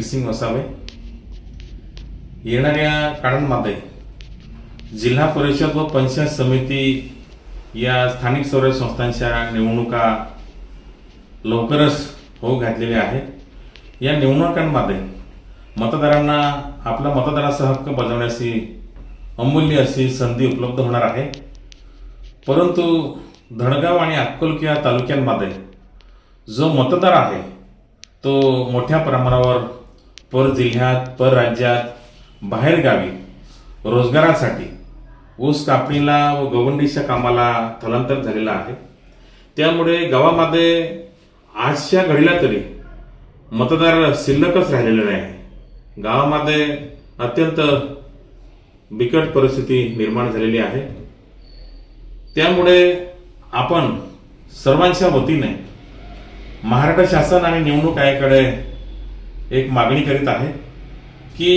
गिरसिंग वसावे। येणाऱ्या काळामध्ये जिल्हा परिषद व पंचायत समिती या स्थानिक स्वराज्य संस्थांच्या निवडणुका लवकरच होऊ घातलेल्या आहेत। या निवडणुकांमध्ये मतदारांना आपला मतदानाचा हक्क बजावण्याची अमूल्य अशी संधी उपलब्ध होणार आहे। परंतु धडगाव आणि अक्कलकोट या तालुक्यांमध्ये जो मतदार आहे तो मोठ्या प्रमाणावर पर जिल्ह्यात, पर राज्यात, बाहेर गावी रोजगारासाठी, ऊस कापणीला व गवंडीच्या कामाला स्थलांतर झालेला आहे। त्यामुळे गावामध्ये आजच्या घडीला तरी मतदार शिल्लकच राहिलेले नाही। गावामध्ये अत्यंत बिकट परिस्थिती निर्माण झालेली आहे। त्यामुळे आपण सर्वांच्या वतीने महाराष्ट्र शासन आणि निवडणूक आयोगाकडे एक मागणी करीत आहे की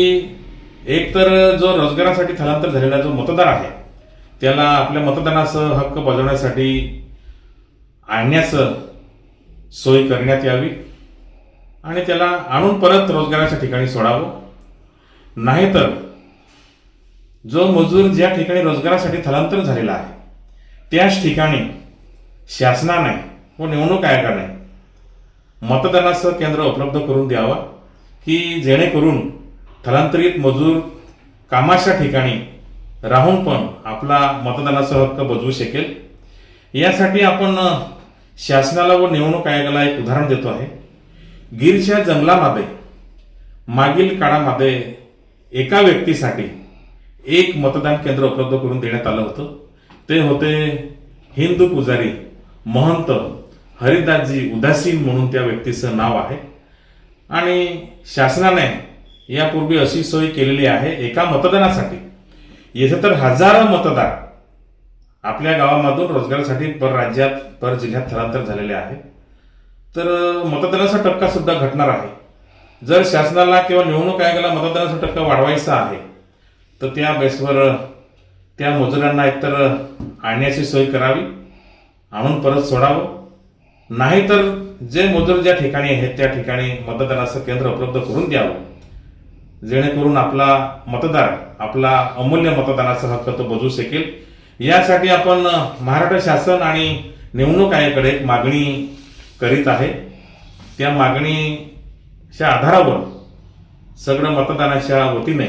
एकतर जो रोजगारासाठी स्थलांतर झालेला जो मतदार आहे त्याला आपल्या मतदानाचा हक्क बजावण्यासाठी आणण्याचं सोय करण्यात यावी आणि त्याला आणून परत रोजगाराच्या ठिकाणी सोडावं। नाहीतर जो मजूर ज्या ठिकाणी रोजगारासाठी स्थलांतर झालेला आहे त्याच ठिकाणी शासनाने व निवडणूक आयोगाने मतदानाचं केंद्र उपलब्ध करून द्यावा की जेणेकरून स्थलांतरित मजूर कामाच्या ठिकाणी राहून पण आपला मतदानाचा हक्क बजावू शकेल। यासाठी आपण शासनाला व निवडणूक आयोगाला एक उदाहरण देतो आहे। गिरच्या जंगलामध्ये मागील काळामध्ये एका व्यक्तीसाठी एक मतदान केंद्र उपलब्ध करून देण्यात आलं होतं। ते होते हिंदू पुजारी महंत हरिदासजी उदासीन म्हणून त्या व्यक्तीचं नाव आहे। आणि शासनाने यापूर्वी अशी सोय केलेली आहे एका मतदानासाठी। येथे तर हजारो मतदार आपल्या गावामधून रोजगारासाठी पर राज्यात, पर जिल्ह्यात स्थलांतर झालेले आहे। तर मतदानाचा टक्का सुद्धा घटणार आहे। जर शासनाला किंवा निवडणूक आयोगाला मतदानाचा टक्का वाढवायचा आहे तर त्या बेसवर त्या मजुरांना एकतर आणण्याची सोय करावी, आणून परत सोडावं। नाहीतर जे मजूर ज्या ठिकाणी आहेत त्या ठिकाणी मतदानाचं केंद्र उपलब्ध करून द्यावं, जेणेकरून आपला मतदार आपला अमूल्य मतदानाचा हक्क तो बजावू शकेल। यासाठी आपण महाराष्ट्र शासन आणि निवडणूक आयोगाकडे एक मागणी करीत आहे। त्या मागणीच्या आधारावर सगळं मतदानाच्या वतीने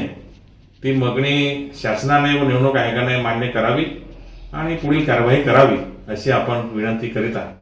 ती मागणी शासनाने व निवडणूक आयोगाने मान्य करावी आणि पुढील कारवाई करावी अशी आपण विनंती करीत आहोत।